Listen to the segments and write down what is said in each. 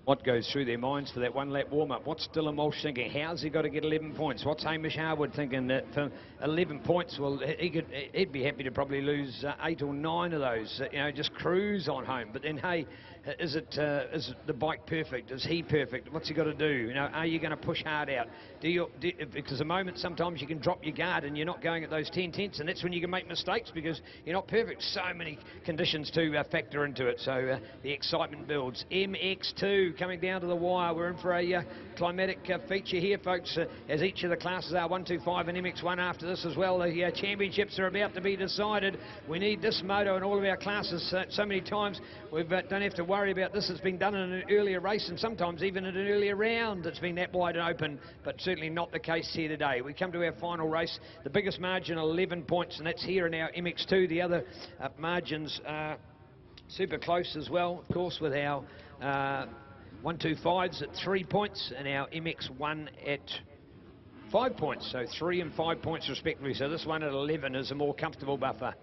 what goes through their minds for that one-lap warm-up. What's Dylan Walsh thinking? How's he got to get 11 points? What's Hamish Harwood thinking? That for 11 points, well, he'd be happy to probably lose 8 or 9 of those, you know, just cruise on home. But then, hey, is the bike perfect? Is he perfect? What's he got to do? You know, are you going to push hard out? Because at the moment, sometimes you can drop your guard and you're not going at those 10 tenths, and that's when you can make mistakes because you're not perfect. So many conditions to factor into it. So the excitement builds. MX2 coming down to the wire. We're in for a climatic feature here, folks, as each of the classes are 125 and MX1 after this as well. The championships are about to be decided. We need this moto in all of our classes. So many times we don't have to worry about this. It's been done in an earlier race, and sometimes even in an earlier round it's been that wide open, but certainly not the case here today. We come to our final race. The biggest margin, 11 points, and that's here in our MX2. The other margins are super close as well, of course, with our 125s at 3 points and our MX1 at 5 points, so 3 and 5 points respectively. So this one at 11 is a more comfortable buffer.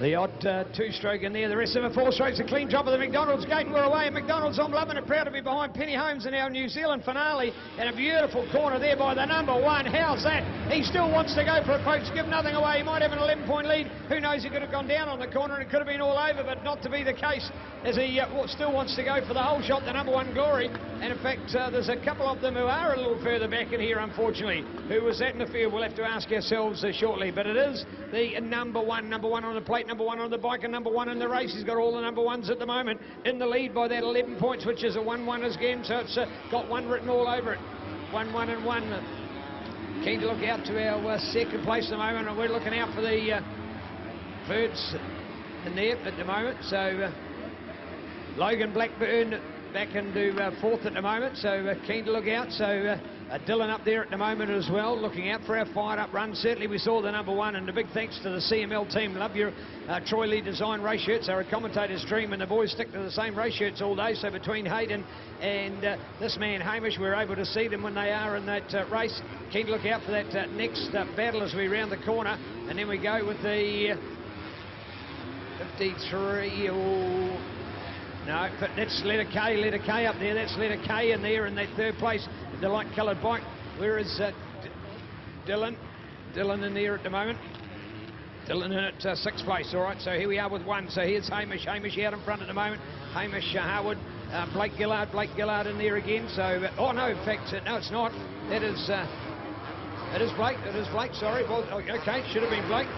The odd two-stroke in there. The rest of the 4 strokes, a clean drop of the McDonald's gate, and we're away. And McDonald's, I'm loving it, proud to be behind Penny Holmes in our New Zealand finale. And a beautiful corner there by the number 1. How's that? He still wants to go for it, folks. Give nothing away. He might have an 11-point lead. Who knows? He could have gone down on the corner and it could have been all over, but not to be the case, as he still wants to go for the whole shot, the number 1 Glory. And in fact, there's a couple of them who are a little further back in here, unfortunately. Who was that in the field? We'll have to ask ourselves shortly. But it is the number 1 on the plate, number 1 on the bike, and number 1 in the race. He's got all the number 1s at the moment in the lead by that 11 points, which is a 1-1 again. So it's got 1 written all over it. 1, 1 and 1. Keen to look out to our second place at the moment, and we're looking out for the birds in there at the moment. So Logan Blackburn back into 4th at the moment, so keen to look out. So Dylan up there at the moment as well, looking out for our fired-up run. Certainly we saw the number 1, and a big thanks to the CML team. Love your Troy Lee design race shirts. They're a commentator's dream, and the boys stick to the same race shirts all day. So between Hayden and this man Hamish, we're able to see them when they are in that race. Keen to look out for that next battle as we round the corner, and then we go with the 53 or... No, but that's letter K up there. That's letter K in there in that 3rd place, the light-coloured bike. Where is Dylan? Dylan in there at the moment. Dylan in at 6th place. All right, so here we are with 1. So here's Hamish. Hamish out in front at the moment. Hamish Harwood. Blake Gillard in there again. So, oh no, in fact, no, it's not. That is, it is Blake. It is Blake. Sorry. Well, okay, should have been Blake.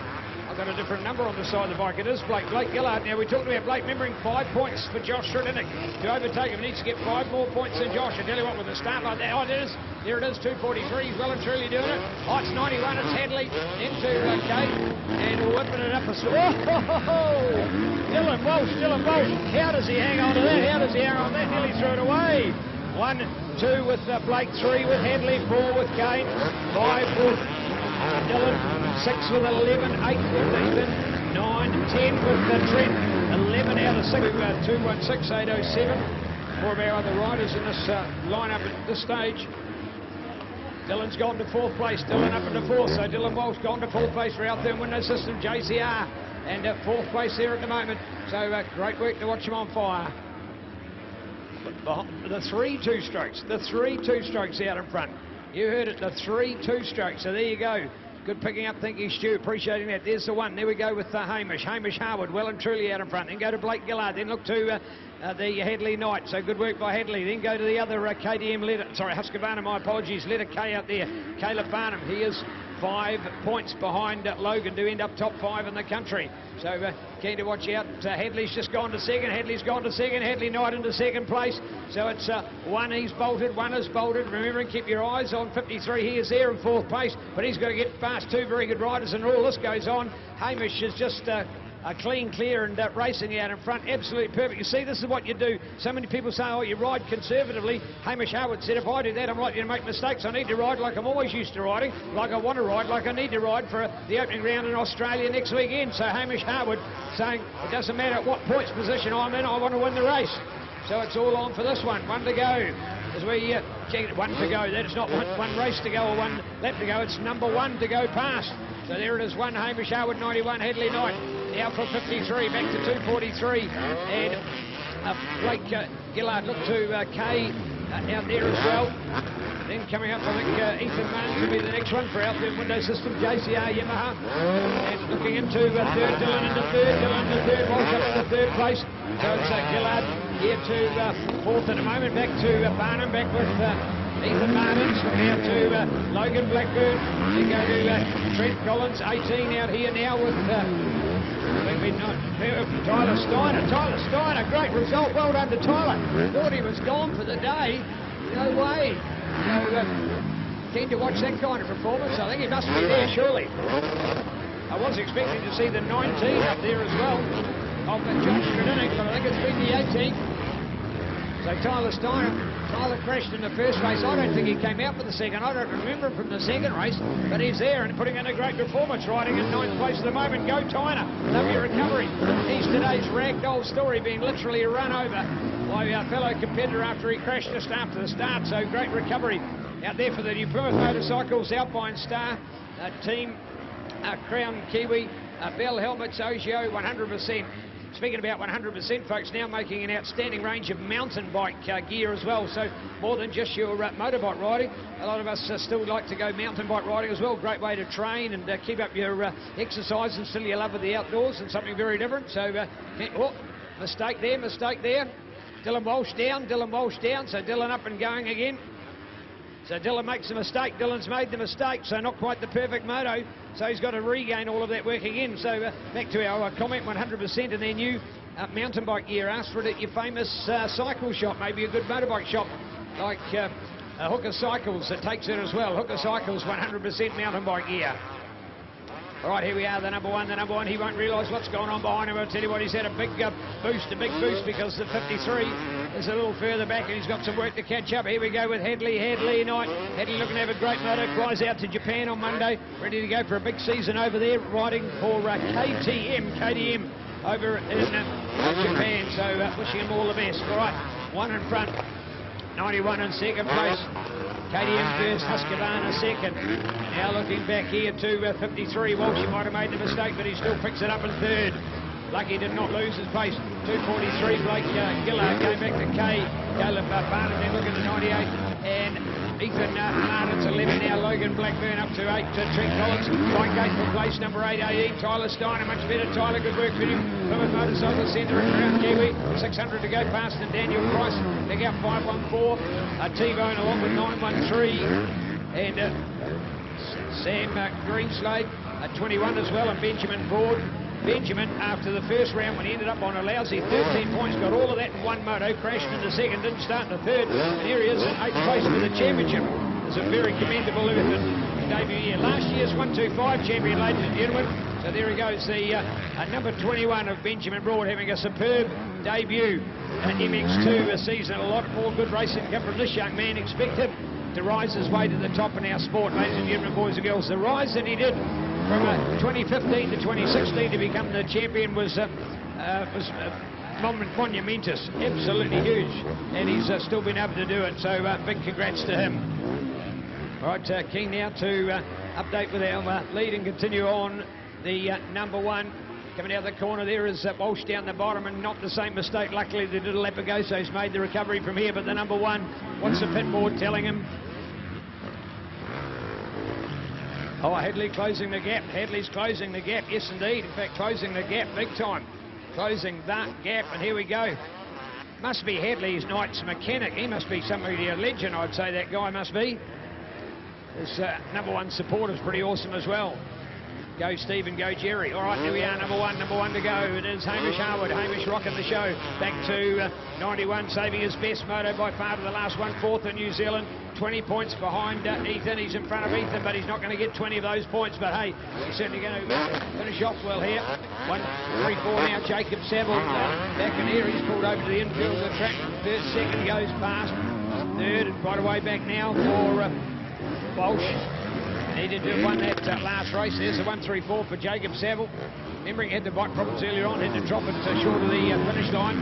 I've got a different number on the side of the bike. It is Blake Gillard. Now, we talked about Blake, remembering 5 points for Josh Sredinick to overtake him. He needs to get 5 more points than Josh. I tell you what, with a start like that, oh, there it is, 2:43. He's well and truly doing it. Oh, it's 91. It's Hadley into Kate, and whipping it up a Dylan Walsh. How does he hang on to that? Nearly threw it away. 1, 2 with Blake, 3 with Hadley, 4 with Kane, 5 with Dylan, 6 with 11, 8 with Nathan, 9, 10 with Trent, 11 out of 6, 216, 807. 4 of our other riders in this lineup at this stage. Dylan's gone to 4th place, Dylan up into 4th, so Dylan Walsh gone to 4th place for our thermal window system, JCR, and 4th place there at the moment. So great work to watch him on fire. The 3 two-strokes. The 3 two-strokes out in front. You heard it, the 3 two-strokes. So there you go. Good picking up, thank you, Stu. Appreciating that. There's the one. There we go with Hamish. Hamish Harwood, well and truly out in front. Then go to Blake Gillard. Then look to the Hadley Knight. So good work by Hadley. Then go to the other KTM letter. Sorry, Husqvarna, my apologies. Letter K out there. Caleb Barnum. He is 5 points behind Logan to end up top 5 in the country. So keen to watch out. Hadley's just gone to second. Hadley's gone to second. Hadley Knight into second place. So it's one he's bolted, one is bolted. Remember, keep your eyes on 53. He is there in 4th place, but he's got to get past 2 very good riders, and all this goes on. Hamish is just a clean clear and racing out in front. Absolutely perfect. You see, this is what you do. So many people say, oh, you ride conservatively. Hamish Harwood said, if I do that, I'm likely to make mistakes. I need to ride like I'm always used to riding, like I want to ride, like I need to ride for the opening round in Australia next weekend. So Hamish Harwood saying, it doesn't matter what points position I'm in, I want to win the race. So it's all on for this one. 1 to go. As we check it, 1 to go. That is not one race to go or 1 lap to go. It's number 1 to go past. So there it is, 1 Hamish Harwood, 91 Hadley Knight. Now for 53, back to 243. And Blake Gillard, look to Kay out there as well. Then coming up, I think Ethan Martin will be the next one for Outfit Window System, JCR Yamaha. And looking into third, Dylan into third, Walsh up to 3rd place. So it's Gillard here to 4th at the moment, back to Barnum, back with Ethan Martins. Now to Logan Blackburn. Then go to Trent Collins, 18 out here now with Tyler Steiner. Tyler Steiner, great result. Well done to Tyler. Thought he was gone for the day. No way. So keen to watch that kind of performance. I think he must be there surely. I was expecting to see the 19 up there as well of Josh Gradinic, but I think it's been the 18. So Tyler Steiner, Tyler crashed in the first race. I don't think he came out for the second. I don't remember him from the second race, but he's there and putting in a great performance, riding in 9th place at the moment. Go Tyner, love your recovery. He's today's ragdoll story, being literally run over by our fellow competitor after he crashed just after the start. So great recovery out there for the New Plymouth Motorcycles, Alpine Star team, Crown Kiwi, Bell Helmets, Ogio, 100%. Speaking about 100%, folks, now making an outstanding range of mountain bike gear as well. So more than just your motorbike riding. A lot of us still like to go mountain bike riding as well. Great way to train and keep up your exercise and still your love of the outdoors and something very different. So, mistake there. Dylan Walsh down. So Dylan up and going again. So Dylan makes a mistake. Dylan's made the mistake, so not quite the perfect moto. So he's got to regain all of that work again. So back to our comment, 100% in their new mountain bike gear. Ask for it at your famous cycle shop, maybe a good motorbike shop like Hooker Cycles that takes it as well. Hooker Cycles, 100% mountain bike gear. All right, here we are, the number one. He won't realise what's going on behind him. I'll tell you what, he's had a big boost because the 53 is a little further back and he's got some work to catch up. Here we go with Hadley Knight. Hadley looking to have a great moto, flies out to Japan on Monday, ready to go for a big season over there, riding for KTM over in Japan. So wishing him all the best. All right, 1 in front, 91 in second place. KTM first, Husqvarna second. Now looking back here to 53. Walsh, he might have made the mistake, but he still picks it up in third. Lucky did not lose his pace. 243, Blake Gillard going back to K. Caleb Barnum, then looking to 98. And Ethan Martin's 11 now. Logan Blackburn up to 8 to Trent Collins. Mike Gate for place number 8 AE. Tyler Steiner, much better. Tyler, good work for him. Plymouth Motorcycle Centre at Crown Kiwi. 600 to go past, and Daniel Price. Pick out 514. T-Bone along with 913. And Sam Greenslade at 21 as well, and Benjamin Broad. Benjamin, after the first round, when he ended up on a lousy 13 points, got all of that in one moto, crashed into second, didn't start in the third, and here he is in 8th place for the championship. It's a very commendable debut year. Last year's 125 champion, ladies and gentlemen. So there he goes, the number 21 of Benjamin Broad, having a superb debut at MX2 season. A lot more good racing come from this young man. Expect him to rise his way to the top in our sport, ladies and gentlemen, boys and girls. The rise that he did from 2015 to 2016 to become the champion was monumentous, absolutely huge, and he's still been able to do it, so big congrats to him. All right, keen now to update with our lead and continue on the number 1 Coming out the corner there is Walsh down the bottom, and not the same mistake. Luckily, they did a lap ago, so he's made the recovery from here. But the number one, what's the pit board telling him? Oh, Hadley closing the gap. Hadley's closing the gap. Yes, indeed. In fact, closing the gap big time. Closing that gap, and here we go. Must be Hadley's night's mechanic. He must be somebody, a legend, I'd say that guy must be. His number one supporter's pretty awesome as well. Go Stephen, go Jerry. All right, here we are, number one to go. It is Hamish Harwood. Hamish rocking the show. Back to 91, saving his best moto by far to the last one. Fourth in New Zealand. 20 points behind Ethan. He's in front of Ethan, but he's not going to get 20 of those points. But hey, he's certainly going to finish off well here. 1, 3, 4 now. Jacob Saville back in here. He's pulled over to the infield of the track. Third, second goes past. Third, and right away back now for Walsh. He did won that last race. There's the 1, 3, 4 for Jacob Saville. Remembering he had the bike problems earlier on, had to drop it short of the finish line.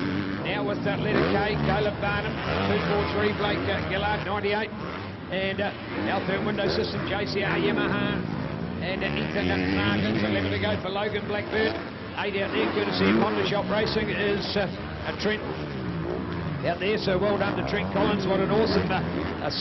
Now with letter K, Caleb Barnum, 2, 4, 3, Blake Gillard, 98. And Alpine Window System, JCR Yamaha. And Ethan Martins, 11 to go for Logan Blackburn. 8 out there, courtesy of Honda Shop Racing, is Trent out there, so well done to Trent Collins. What an awesome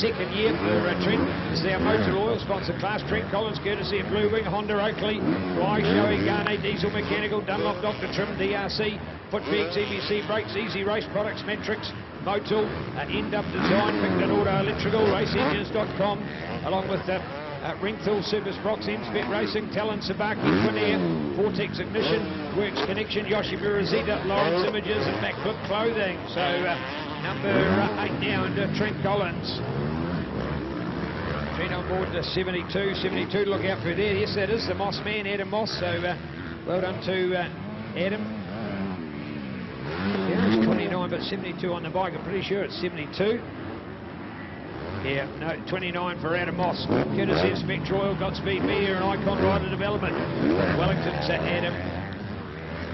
second year for Trent. This is our Motor Oil sponsor class. Trent Collins, courtesy of Blue Wing, Honda Oakley, Fly, Shoei, Garnet, Diesel Mechanical, Dunlop, Dr. Trim, DRC, Foot Peaks, EBC Brakes, Easy Race Products, Metrix, Motul, End Up Design, Picton Auto Electrical, RaceEngines.com, along with Ringfield, Super Sprox, Inspect Racing, Talon, Sabaki, Twin Air, Vortex Ignition, Works Connection, Yoshimura Zeta, Lawrence Images, and Backflip Clothing. So number 8 now under Trent Collins. Trent on board to 72 to look out for there. Yes, that is the Moss man, Adam Moss. So well done to Adam. Yeah, it's 29, but 72 on the bike. I'm pretty sure it's 72. Yeah, no, 29 for Adam Moss. Courtesy of Spectre Oil, Godspeed Media, and Icon Rider Development. Wellington's Adam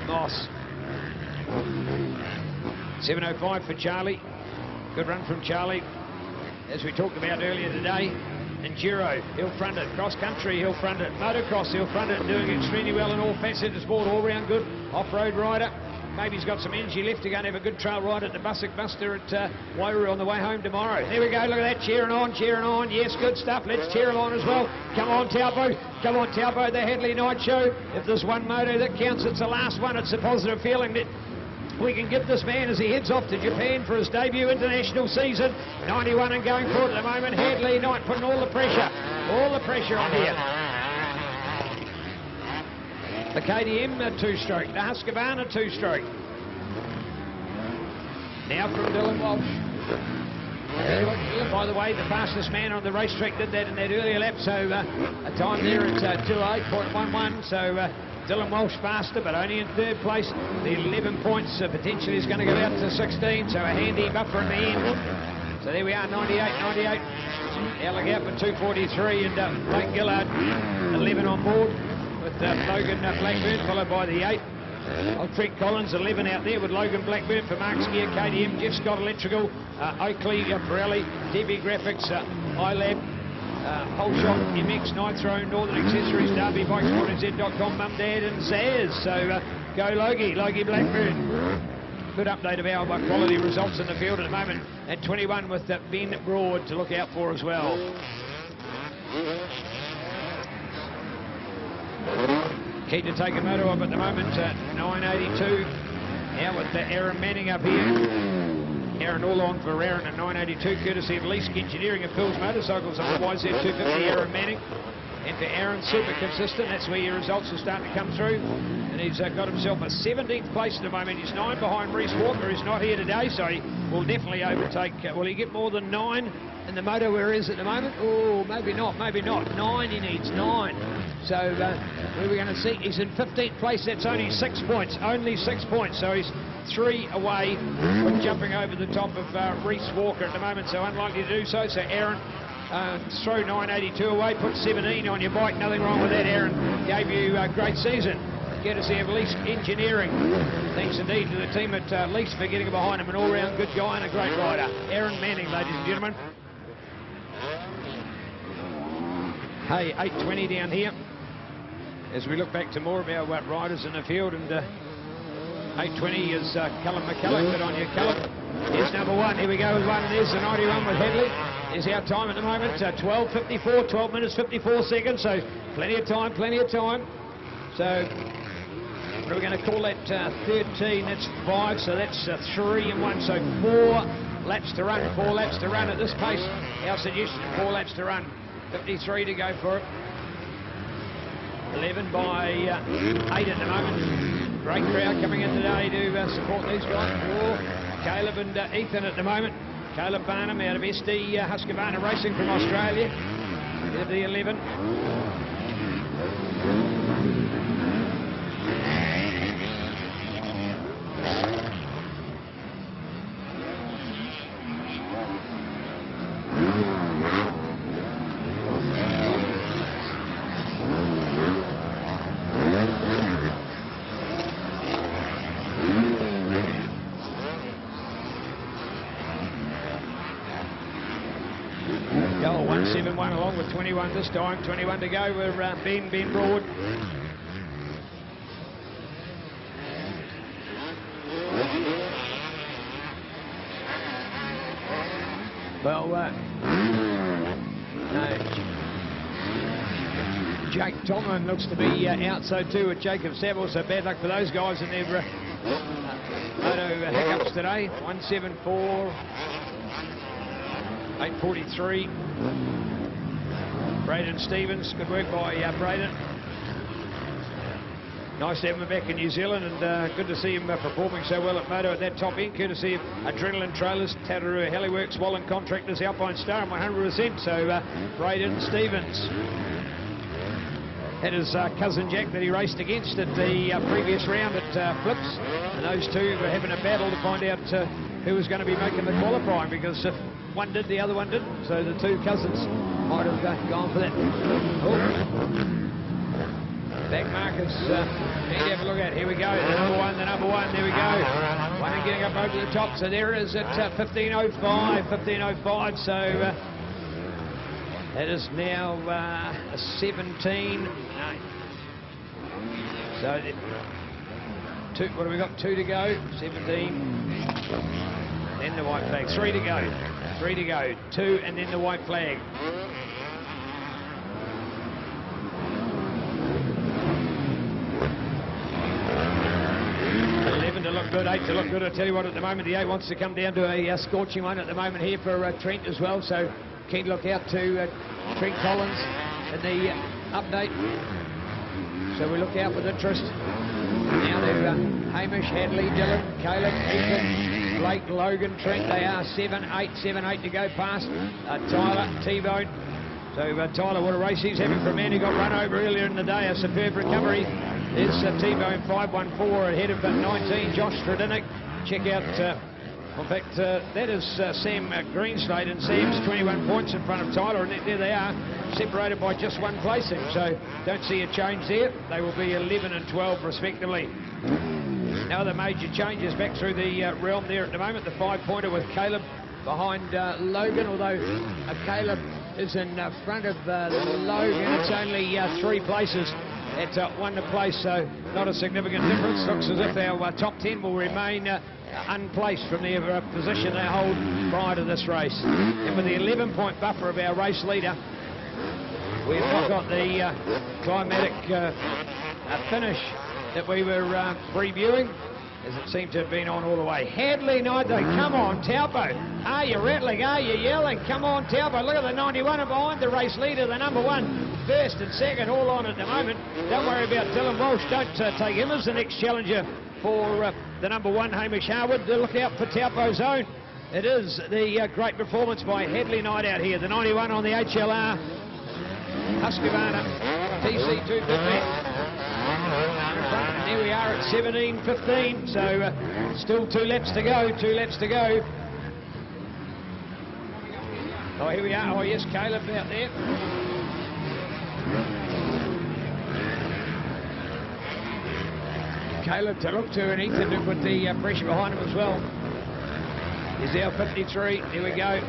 Moss. 7:05 for Charlie. Good run from Charlie. As we talked about earlier today, Enduro, he'll front it. Cross country, he'll front it. Motocross, he'll front it. Doing extremely well in all facets of sport. All round good. Off-road rider. Maybe he's got some energy left to go and have a good trail ride at the Bussick Buster at Wairau on the way home tomorrow. There we go, look at that, cheering on. Yes, good stuff, let's cheer him on as well. Come on, Taupo, the Hadley Night Show. If there's one moto that counts, it's the last one. It's a positive feeling that we can give this man as he heads off to Japan for his debut international season. 91 and going forward at the moment. Hadley Night putting all the pressure on here. The KTM two-stroke, the Husqvarna two-stroke. Now from Dylan Walsh. By the way, the fastest man on the racetrack did that in that earlier lap, so a time there at 2:08.11. So Dylan Walsh faster, but only in third place. The 11 points potentially is going to go out to 16, so a handy buffer in the end. So there we are, 98. Now look out for 2:43, and Blake Gillard, 11 on board. With Logan Blackburn, followed by the 8. Trent Collins, 11 out there with Logan Blackburn for Mark's Gear, KTM, Jeff Scott Electrical, Oakley, Pirelli, TV Graphics, iLab, Whole Shop, MX, Nitro, Northern Accessories, Derby, BikesNZ.com, Mum, Dad and Zaz. So go Logie Blackburn. Good update of our quality results in the field at the moment. At 21 with Ben Broad to look out for as well. Key to take a moto up at the moment, 982. Now with Aaron Manning up here. Aaron all on for Aaron at 982, courtesy of Leask Engineering and Phil's Motorcycles on the YZ250 Aaron Manning. And for Aaron, super consistent. That's where your results are starting to come through. And he's got himself a 17th place at the moment. He's 9 behind Reese Walker, who's not here today, so he will definitely overtake. Will he get more than 9 in the moto where he is at the moment? Oh, maybe not. 9, he needs 9. So where are we going to see? He's in 15th place. That's only 6 points. Only 6 points. So he's 3 away from jumping over the top of Reese Walker at the moment. So unlikely to do so. So Aaron, throw 982 away. Put 17 on your bike. Nothing wrong with that, Aaron. Gave you a great season. Courtesy of Leask Engineering. Thanks indeed to the team at Leask for getting behind him. An all-round good guy and a great rider. Aaron Manning, ladies and gentlemen. Hey, 8:20 down here. as we look back to more of our riders in the field. And 8:20 is Callum McCulloch. Good on you, Callum. Here's number 1. Here we go with one. There's the 91 with Headley. There's our time at the moment, 12:54, 12 minutes 54 seconds. So plenty of time, plenty of time. So what are we going to call that? 13. That's 5. So that's 3 and 1. So 4 laps to run. 4 laps to run at this pace. Our suggestion: 4 laps to run. 53 to go for it. 11 by 8 at the moment. Great crowd coming in today to support these guys. Caleb and Ethan at the moment. Caleb Barnum out of SD Husqvarna Racing from Australia. Here's the 11. Goal 171 along with 21 this time. 21 to go. We're Ben Broad. Well, no. Jake Tomlin looks to be out, so too with Jacob Saville. So bad luck for those guys in their moto hiccups today. 174. 8:43. Braden Stevens, good work by Braden. Nice to have him back in New Zealand, and good to see him performing so well at moto at that top end, courtesy of Adrenaline Trailers, Tatarua Heliworks, Wallen Contractors, Alpine Star, and 100%. So Braden Stevens had his cousin Jack that he raced against at the previous round at Flips, and those two were having a battle to find out who was going to be making the qualifying, because if one did, the other one didn't. So the two cousins might have gone for that. Oh. Back markers, need to have a look at. Here we go, the number one, there we go. One getting up over the top, so there it is at 15:05, so that is now 17. So two, what have we got? 2 to go, 17. Then the white flag, 3 to go. 3 to go, 2, and then the white flag. To look good, 8 to look good. I tell you what, at the moment the 8 wants to come down to a scorching one at the moment here for Trent as well. So keen to look out to Trent Collins in the update. So we look out with interest. Now they're Hamish, Hadley, Dylan, Caleb, Ethan, Blake, Logan, Trent. They are 7, 8 to go past Tyler, T-Bone. So Tyler, what a race he's having for a man who got run over earlier in the day. A superb recovery. There's T-Bone 514 ahead of 19, Josh Stradinic. Check out, in fact, that is Sam Greenslade, and Sam's 21 points in front of Tyler, and there they are, separated by just one placing. So don't see a change there. They will be 11 and 12 respectively. No other major changes back through the realm there at the moment. The 5-pointer with Caleb behind Logan, although Caleb is in front of Logan. It's only 3 places. It's 1 to place, so not a significant difference. Looks as if our top 10 will remain unplaced from their position they hold prior to this race. And with the 11-point buffer of our race leader, we've not got the climatic finish that we were previewing, as it seemed to have been on all the way. Hadley, Nido, come on, Taupo. Are you rattling? Are you yelling? Come on, Taupo. Look at the 91 behind the race leader, the number 1. First and second, all on at the moment. Don't worry about Dylan Walsh. Don't take him as the next challenger for the number 1, Hamish Harwood. Look out for Taupo's own. It is the great performance by Hadley Knight out here. The 91 on the HLR Husqvarna TC250. Here we are at 17:15. So still 2 laps to go. 2 laps to go. Oh, here we are. Oh, yes, Caleb out there. Caleb to look to, and Ethan to put the pressure behind him as well. Here's our 53. Here we go.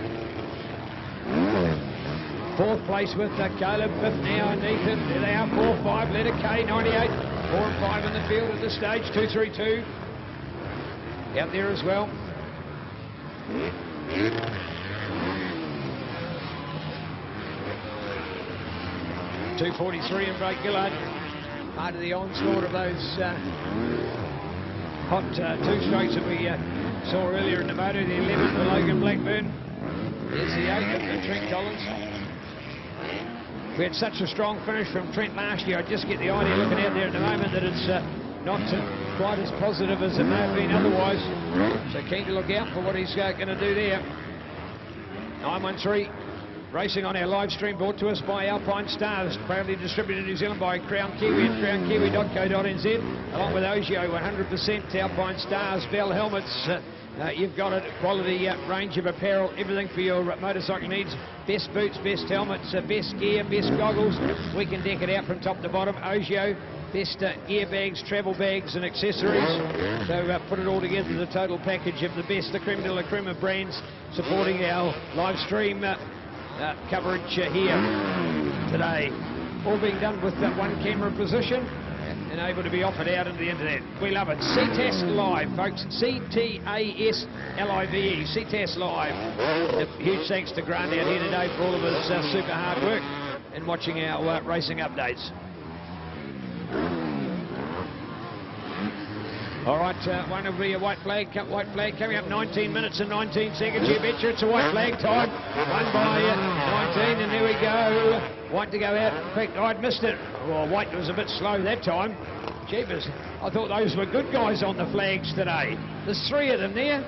Fourth place with Caleb, fifth now, and Ethan. There they are, 4-5, letter K, 98. 4 and 5 in the field at this stage, 2-3-2. Out there as well. 2:43 in Break Gillard. Part of the onslaught of those hot two strokes that we saw earlier in the moto. The 11th for Logan Blackburn. Here's the 8th for Trent Collins. We had such a strong finish from Trent last year. I just get the idea looking out there at the moment that it's not quite as positive as it may have been otherwise. So keen to look out for what he's going to do there. 913 racing on our live stream, brought to us by Alpine Stars, proudly distributed in New Zealand by Crown Kiwi at crownkiwi.co.nz, along with Ogio, 100% Alpine Stars, Bell helmets. You've got a quality range of apparel, everything for your motorcycle needs. Best boots, best helmets, best gear, best goggles. We can deck it out from top to bottom. Ogio, best gear bags, travel bags and accessories. So put it all together, the total package of the best, the creme de la creme of brands, supporting our live stream coverage here today. All being done with that one camera position and able to be offered out into the internet. We love it. CTAS Live, folks. C-T-A-S-L-I-V-E. CTAS Live. A huge thanks to Grant out here today for all of his super hard work and watching our racing updates. All right, one will be a white flag coming up, 19 minutes and 19 seconds. You betcha it's a white flag time. Won by 19, and there we go. White to go out. In fact, I'd missed it. Well, White was a bit slow that time. Jeepers, I thought those were good guys on the flags today. There's 3 of them there.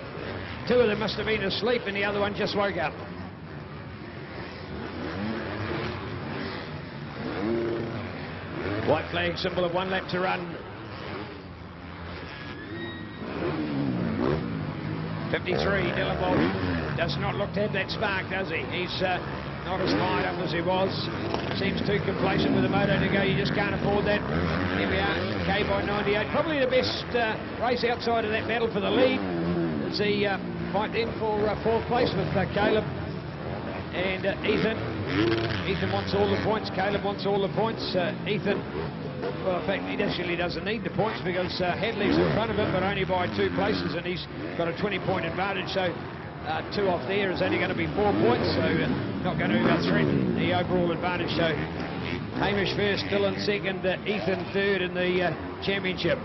2 of them must have been asleep, and the other one just woke up. White flag, symbol of 1 lap to run. 53, Dylan Walsh does not look to have that spark, does he? He's not as fired up as he was. Seems too complacent with the moto to go. You just can't afford that. Here we are, K by 98. Probably the best race outside of that battle for the lead. As he fight in for 4th place with Caleb and Ethan. Ethan wants all the points. Caleb wants all the points. Ethan, well, in fact, he actually doesn't need the points because Hadley's in front of him, but only by 2 places, and he's got a 20-point advantage. So 2 off there is only going to be 4 points, so not going to threaten the overall advantage. So Hamish first, Dylan second, Ethan third in the championship.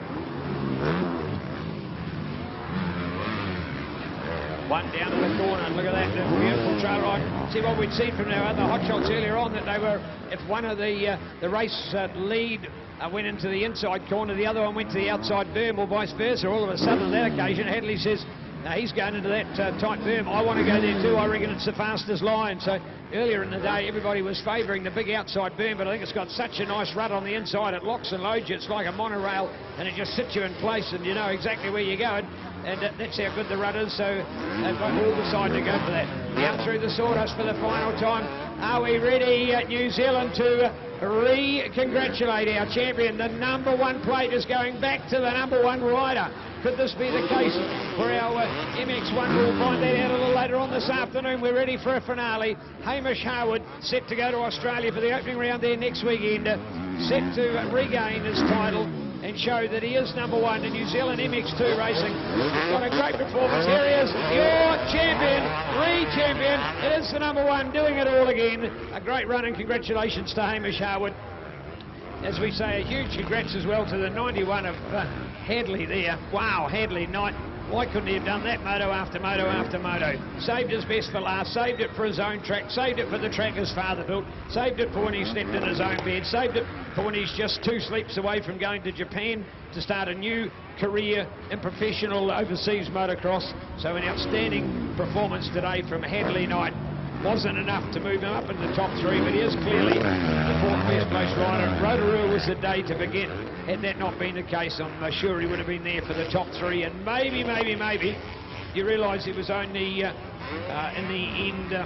One down to the corner, and look at that beautiful trail ride. See what we'd seen from our other hot shots earlier on, that they were, if one of the race lead went into the inside corner, the other one went to the outside berm, or vice versa. All of a sudden on that occasion, Hadley says, now he's going into that tight berm. I want to go there too. I reckon it's the fastest line. So earlier in the day, everybody was favouring the big outside berm, but I think it's got such a nice rut on the inside. It locks and loads you. It's like a monorail, and it just sits you in place, and you know exactly where you're going. And that's how good the rut is, so they've all decided to go for that. Down through the sawdust for the final time. Are we ready, New Zealand, to re-congratulate our champion? The #1 plate is going back to the #1 rider. Could this be the case for our MX1? We'll find that out a little later on this afternoon. We're ready for a finale. Hamish Harwood set to go to Australia for the opening round there next weekend, set to regain his title and show that he is #1 in New Zealand MX2 racing. What a great performance. Here he is, your champion, re-champion. It is the #1, doing it all again. A great run, and congratulations to Hamish Harwood. As we say, a huge congrats as well to the 91 of Hadley there. Wow, Hadley, Knight. Why couldn't he have done that moto after moto after moto? Saved his best for last, saved it for his own track, saved it for the track his father built, saved it for when he slept in his own bed, saved it for when he's just 2 sleeps away from going to Japan to start a new career in professional overseas motocross. So an outstanding performance today from Hadley Knight. Wasn't enough to move him up in the top 3, but he is clearly the 4th best place rider. Rotorua was the day to begin. Had that not been the case, I'm sure he would have been there for the top 3, and maybe, you realise he was only in the end